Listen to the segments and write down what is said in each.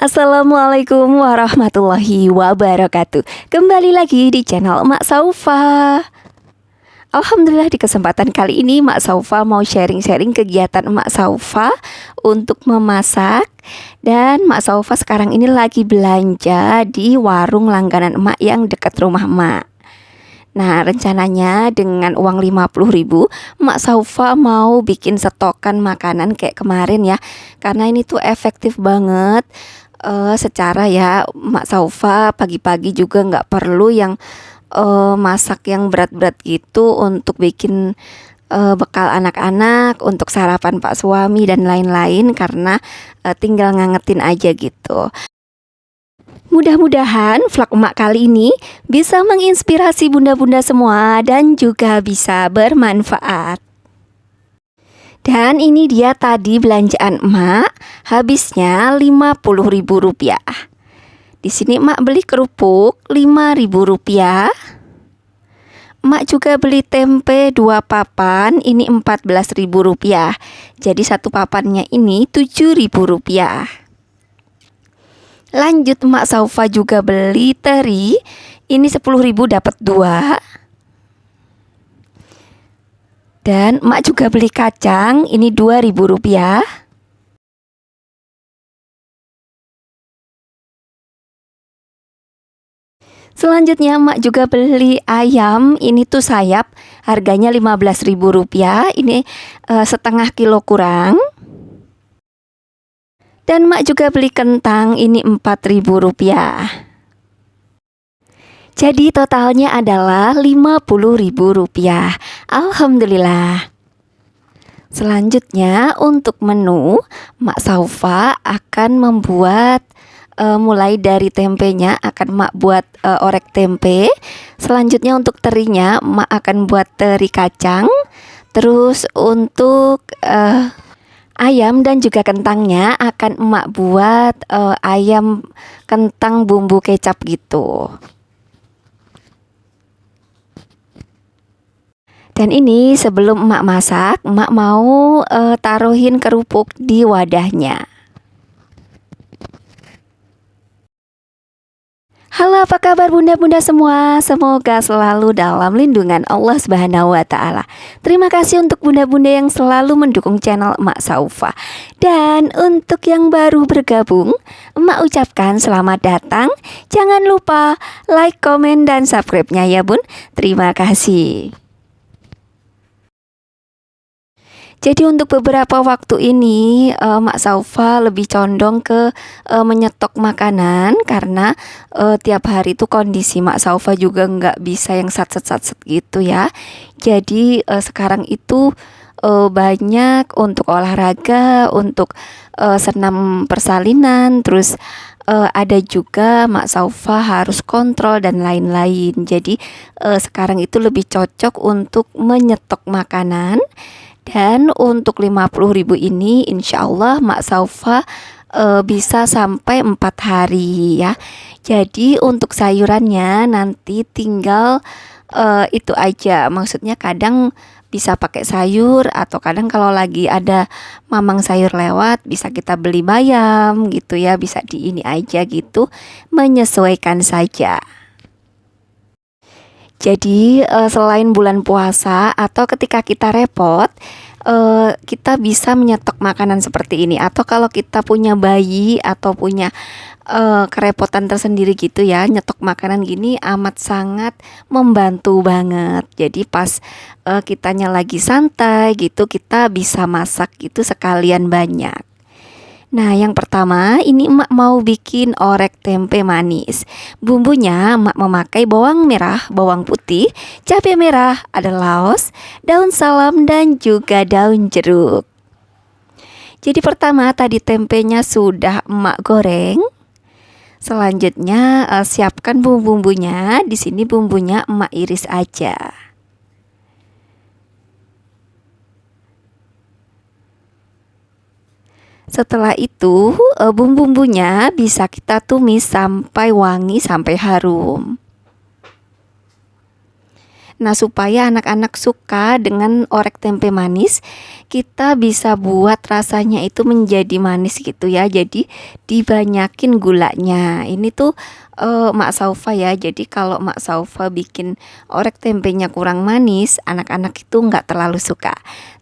Assalamualaikum warahmatullahi wabarakatuh. Kembali lagi di channel Mak Saufa. Alhamdulillah di kesempatan kali ini Mak Saufa mau sharing-sharing kegiatan Mak Saufa untuk memasak. Dan Mak Saufa sekarang ini lagi belanja di warung langganan Emak yang dekat rumah Emak. Nah, rencananya dengan uang 50.000 Mak Saufa mau bikin stokan makanan kayak kemarin ya. Karena ini tuh efektif banget. Secara ya Mak Saufa pagi-pagi juga nggak perlu yang masak yang berat-berat gitu untuk bikin bekal anak-anak, untuk sarapan Pak suami dan lain-lain, karena tinggal ngangetin aja gitu. Mudah-mudahan vlog emak kali ini bisa menginspirasi bunda-bunda semua dan juga bisa bermanfaat. Dan ini dia tadi belanjaan emak, habisnya Rp50.000. Di sini emak beli kerupuk Rp5.000. Emak juga beli tempe 2 papan, ini Rp14.000. Jadi satu papannya ini Rp7.000. Lanjut Mak Saufa juga beli teri, ini 10.000 dapat 2. Dan Mak juga beli kacang, ini Rp2.000. Selanjutnya Mak juga beli ayam, ini tuh sayap, harganya Rp15.000, ini setengah kilo kurang. Dan Mak juga beli kentang, ini Rp4.000. Jadi totalnya adalah Rp50.000. Alhamdulillah. Selanjutnya untuk menu, Mak Saufa akan membuat mulai dari tempenya akan Mak buat orek tempe. Selanjutnya untuk terinya Mak akan buat teri kacang. Terus untuk ayam dan juga kentangnya akan emak buat ayam kentang bumbu kecap gitu. Dan ini sebelum emak masak, emak mau taruhin kerupuk di wadahnya. Halo, apa kabar bunda-bunda semua? Semoga selalu dalam lindungan Allah Subhanahu wa Ta'ala. Terima kasih untuk bunda-bunda yang selalu mendukung channel Mak Saufa. Dan untuk yang baru bergabung, emak ucapkan selamat datang. Jangan lupa like, komen, dan subscribe-nya ya bun. Terima kasih. Jadi untuk beberapa waktu ini Mak Saufa lebih condong ke menyetok makanan, karena tiap hari itu kondisi Mak Saufa juga nggak bisa yang sat-set gitu ya. Jadi sekarang itu banyak untuk olahraga, untuk senam persalinan, terus ada juga Mak Saufa harus kontrol dan lain-lain. Jadi sekarang itu lebih cocok untuk menyetok makanan. Dan untuk 50.000 ini insya Allah Mak Saufa bisa sampai 4 hari ya. Jadi untuk sayurannya nanti tinggal itu aja. Maksudnya kadang bisa pakai sayur, atau kadang kalau lagi ada mamang sayur lewat bisa kita beli bayam gitu ya. Bisa di ini aja gitu, menyesuaikan saja. Jadi selain bulan puasa atau ketika kita repot, kita bisa menyetok makanan seperti ini. Atau kalau kita punya bayi atau punya kerepotan tersendiri gitu ya, nyetok makanan gini amat sangat membantu banget. Jadi pas kitanya lagi santai gitu, kita bisa masak gitu sekalian banyak. Nah, yang pertama ini emak mau bikin orek tempe manis. Bumbunya emak memakai bawang merah, bawang putih, cabai merah, ada laos, daun salam, dan juga daun jeruk. Jadi pertama tadi tempenya sudah emak goreng. Selanjutnya siapkan bumbu-bumbunya. Di sini bumbunya emak iris aja. Setelah itu bumbu-bumbunya bisa kita tumis sampai wangi, sampai harum. Nah, supaya anak-anak suka dengan orek tempe manis, kita bisa buat rasanya itu menjadi manis gitu ya. Jadi dibanyakin gulanya. Ini tuh Mak Saufa ya. Jadi kalau Mak Saufa bikin orek tempenya kurang manis, anak-anak itu nggak terlalu suka.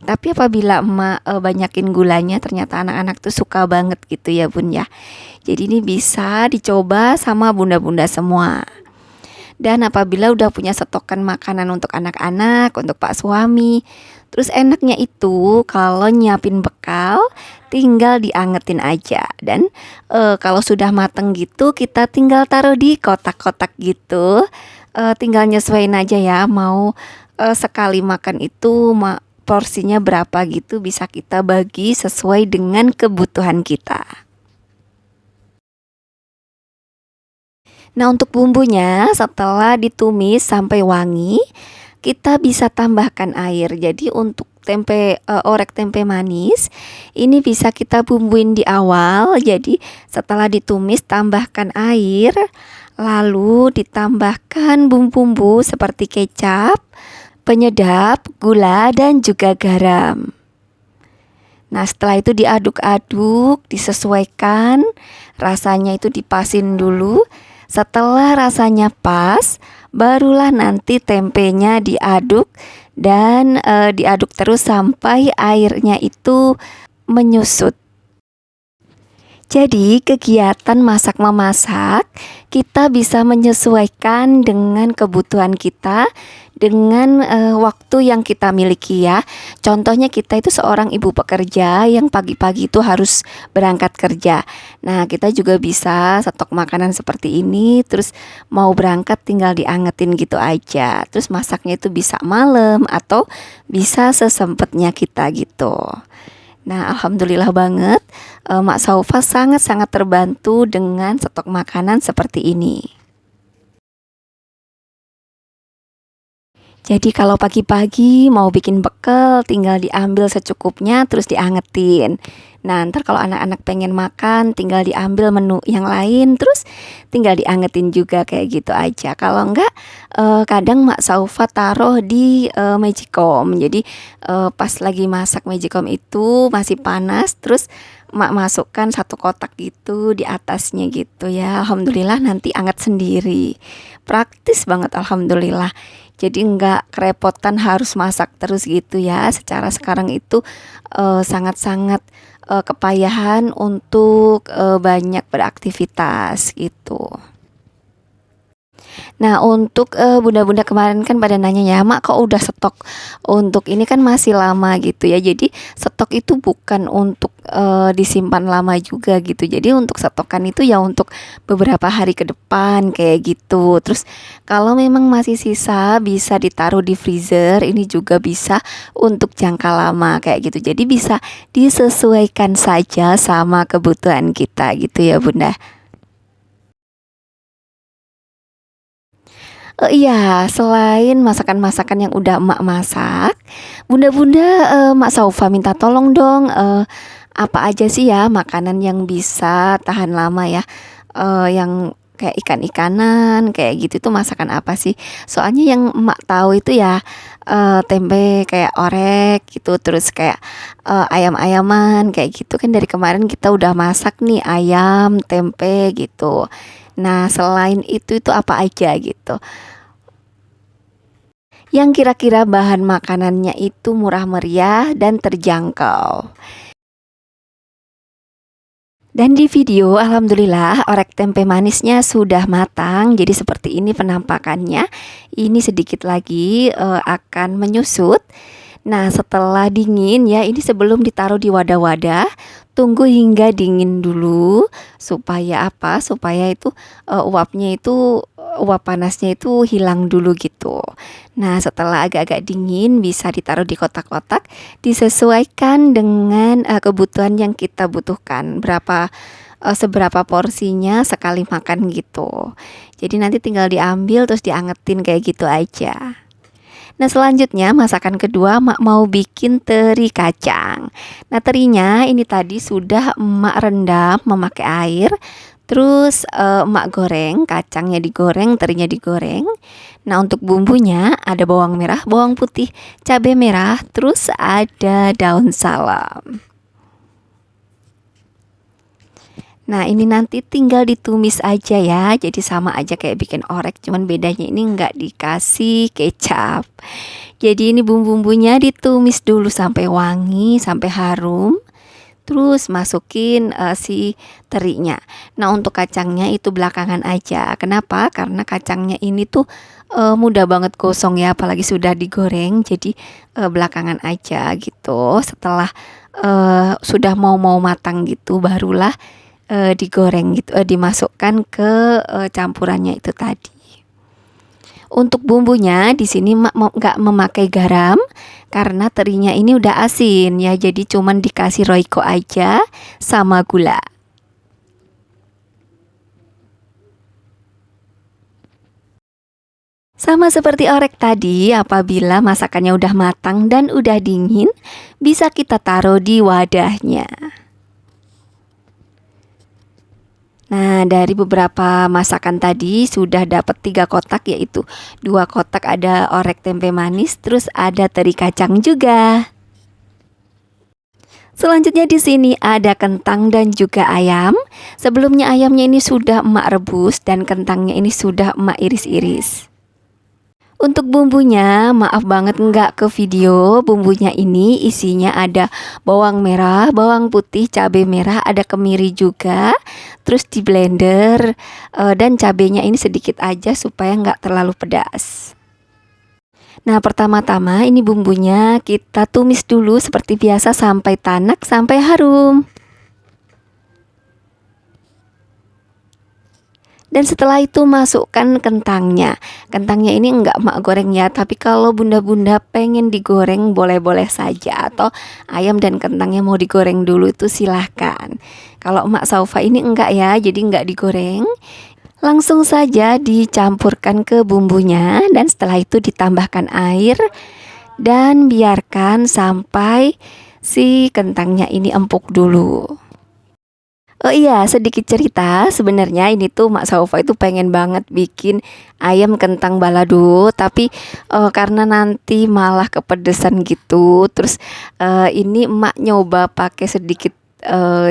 Tapi apabila emak banyakin gulanya, ternyata anak-anak tuh suka banget gitu ya bun ya. Jadi ini bisa dicoba sama bunda-bunda semua. Dan apabila udah punya stokan makanan untuk anak-anak, untuk pak suami, terus enaknya itu kalau nyiapin bekal tinggal diangetin aja. Dan kalau sudah mateng gitu kita tinggal taruh di kotak-kotak gitu. Tinggal nyesuaiin aja ya, mau sekali makan itu porsinya berapa gitu, bisa kita bagi sesuai dengan kebutuhan kita. Nah, untuk bumbunya setelah ditumis sampai wangi, kita bisa tambahkan air. Jadi untuk orek tempe manis ini bisa kita bumbuin di awal. Jadi setelah ditumis tambahkan air, lalu ditambahkan bumbu-bumbu seperti kecap, penyedap, gula dan juga garam. Nah, setelah itu diaduk-aduk, disesuaikan, rasanya itu dipasin dulu. Setelah rasanya pas, barulah nanti tempenya diaduk dan diaduk terus sampai airnya itu menyusut. Jadi kegiatan masak-memasak kita bisa menyesuaikan dengan kebutuhan kita, dengan waktu yang kita miliki ya. Contohnya kita itu seorang ibu pekerja yang pagi-pagi itu harus berangkat kerja. Nah, kita juga bisa stok makanan seperti ini, terus mau berangkat tinggal diangetin gitu aja. Terus masaknya itu bisa malam atau bisa sesempatnya kita gitu. Nah, alhamdulillah banget, Mak Saufa sangat-sangat terbantu dengan stok makanan seperti ini. Jadi kalau pagi-pagi mau bikin bekal, tinggal diambil secukupnya terus diangetin. Nah, ntar kalau anak-anak pengen makan, tinggal diambil menu yang lain, terus tinggal diangetin juga kayak gitu aja. Kalau enggak, kadang Mak Saufa taruh di Magicom. Jadi pas lagi masak Magicom itu masih panas, terus Mak masukkan satu kotak gitu di atasnya gitu ya. Alhamdulillah nanti anget sendiri. Praktis banget alhamdulillah. Jadi enggak kerepotan harus masak terus gitu ya. Secara sekarang itu sangat-sangat kepayahan untuk banyak beraktivitas gitu. Nah, untuk bunda-bunda kemarin kan pada nanya ya, Mak kok udah stok untuk ini kan masih lama gitu ya. Jadi stok itu bukan untuk disimpan lama juga gitu. Jadi untuk stokan itu ya untuk beberapa hari ke depan kayak gitu. Terus kalau memang masih sisa bisa ditaruh di freezer. Ini juga bisa untuk jangka lama kayak gitu. Jadi bisa disesuaikan saja sama kebutuhan kita gitu ya Bunda. Iya, selain masakan-masakan yang udah emak masak, bunda-bunda, Mak Saufa minta tolong dong, apa aja sih ya makanan yang bisa tahan lama ya, yang kayak ikan-ikanan kayak gitu tuh masakan apa sih? Soalnya yang emak tahu itu ya tempe kayak orek gitu, terus kayak ayam-ayaman kayak gitu kan dari kemarin kita udah masak nih ayam, tempe gitu. Nah, selain itu apa aja gitu? Yang kira-kira bahan makanannya itu murah meriah dan terjangkau. Dan di video alhamdulillah orek tempe manisnya sudah matang. Jadi seperti ini penampakannya. Ini sedikit lagi akan menyusut. Nah, setelah dingin ya, ini sebelum ditaruh di wadah-wadah, tunggu hingga dingin dulu supaya apa? Supaya itu uap panasnya itu hilang dulu gitu. Nah, setelah agak-agak dingin bisa ditaruh di kotak-kotak, disesuaikan dengan kebutuhan yang kita butuhkan. Seberapa porsinya sekali makan gitu. Jadi nanti tinggal diambil terus diangetin kayak gitu aja. Nah, selanjutnya masakan kedua Mak mau bikin teri kacang. Nah, terinya ini tadi sudah Emak rendam memakai air. Terus emak goreng, kacangnya digoreng, terinya digoreng. Nah, untuk bumbunya ada bawang merah, bawang putih, cabai merah, terus ada daun salam. Nah, ini nanti tinggal ditumis aja ya. Jadi sama aja kayak bikin orek, cuman bedanya ini nggak dikasih kecap. Jadi ini bumbu-bumbunya ditumis dulu sampai wangi, sampai harum. Terus masukin si terinya. Nah, untuk kacangnya itu belakangan aja. Kenapa? Karena kacangnya ini tuh mudah banget gosong ya, apalagi sudah digoreng. Jadi belakangan aja gitu. Setelah sudah mau matang gitu, barulah digoreng gitu, dimasukkan ke campurannya itu tadi. Untuk bumbunya di sini mak nggak memakai garam karena terinya ini udah asin ya, jadi cuman dikasih royco aja sama gula. Sama seperti orek tadi, apabila masakannya udah matang dan udah dingin, bisa kita taruh di wadahnya. Nah, dari beberapa masakan tadi sudah dapat 3 kotak, yaitu 2 kotak ada orek tempe manis, terus ada teri kacang juga. Selanjutnya di sini ada kentang dan juga ayam. Sebelumnya ayamnya ini sudah emak rebus dan kentangnya ini sudah emak iris-iris. Untuk bumbunya, maaf banget nggak ke video. Bumbunya ini isinya ada bawang merah, bawang putih, cabai merah, ada kemiri juga. Terus di blender dan cabenya ini sedikit aja supaya nggak terlalu pedas. Nah, pertama-tama ini bumbunya kita tumis dulu seperti biasa sampai tanak, sampai harum. Dan setelah itu masukkan kentangnya. Kentangnya ini enggak mak goreng ya, tapi kalau bunda-bunda pengen digoreng boleh-boleh saja. Atau ayam dan kentangnya mau digoreng dulu itu silahkan. Kalau emak Saufa ini enggak ya, jadi enggak digoreng. Langsung saja dicampurkan ke bumbunya dan setelah itu ditambahkan air. Dan biarkan sampai si kentangnya ini empuk dulu. Oh iya, sedikit cerita, sebenarnya ini tuh Mak Saufa itu pengen banget bikin ayam kentang balado, tapi karena nanti malah kepedesan gitu. Terus ini emak nyoba pakai sedikit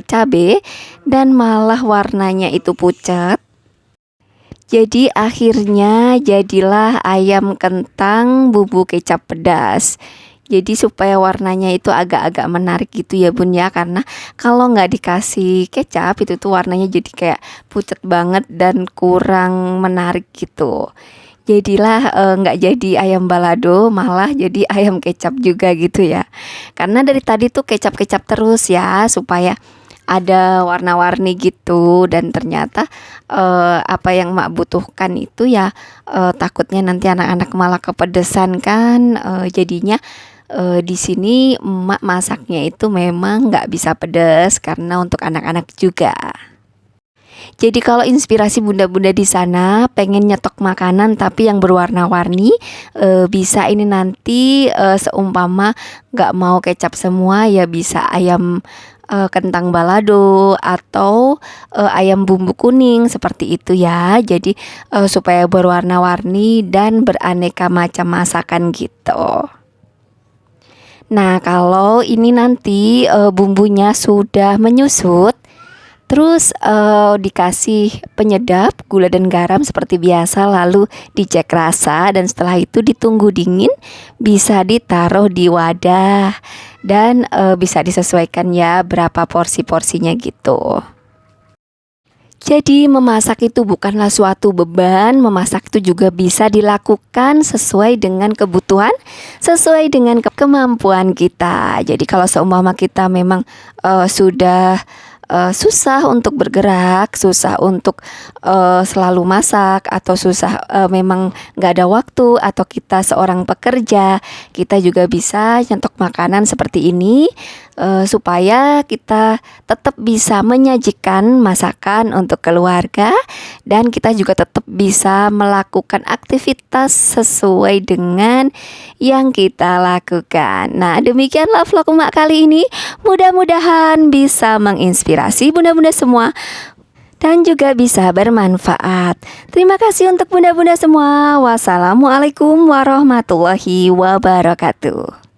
cabe dan malah warnanya itu pucat. Jadi akhirnya jadilah ayam kentang bumbu kecap pedas. Jadi supaya warnanya itu agak-agak menarik gitu ya bun ya, karena kalau nggak dikasih kecap itu tuh warnanya jadi kayak pucat banget dan kurang menarik gitu. Jadilah nggak jadi ayam balado, malah jadi ayam kecap juga gitu ya. Karena dari tadi tuh kecap-kecap terus ya supaya ada warna-warni gitu, dan ternyata apa yang mak butuhkan itu ya takutnya nanti anak-anak malah kepedesan kan, jadinya di sini emak masaknya itu memang nggak bisa pedas karena untuk anak-anak juga. Jadi kalau inspirasi bunda-bunda di sana pengen nyetok makanan tapi yang berwarna-warni, bisa ini nanti seumpama nggak mau kecap semua ya bisa ayam kentang balado atau ayam bumbu kuning seperti itu ya. Jadi supaya berwarna-warni dan beraneka macam masakan gitu. Nah, kalau ini nanti bumbunya sudah menyusut, terus dikasih penyedap, gula dan garam seperti biasa, lalu dicek rasa dan setelah itu ditunggu dingin, bisa ditaruh di wadah dan bisa disesuaikan ya berapa porsi-porsinya gitu. Jadi memasak itu bukanlah suatu beban, memasak itu juga bisa dilakukan sesuai dengan kebutuhan, sesuai dengan kemampuan kita. Jadi kalau seumpama kita memang sudah susah untuk bergerak, susah untuk selalu masak, atau susah memang nggak ada waktu, atau kita seorang pekerja, kita juga bisa nyetok makanan seperti ini supaya kita tetap bisa menyajikan masakan untuk keluarga dan kita juga tetap bisa melakukan aktivitas sesuai dengan yang kita lakukan. Nah, demikianlah vlog emak kali ini. Mudah-mudahan bisa menginspirasi bunda-bunda semua. dan juga bisa bermanfaat. Terima kasih untuk bunda-bunda semua. Wassalamualaikum warahmatullahi wabarakatuh.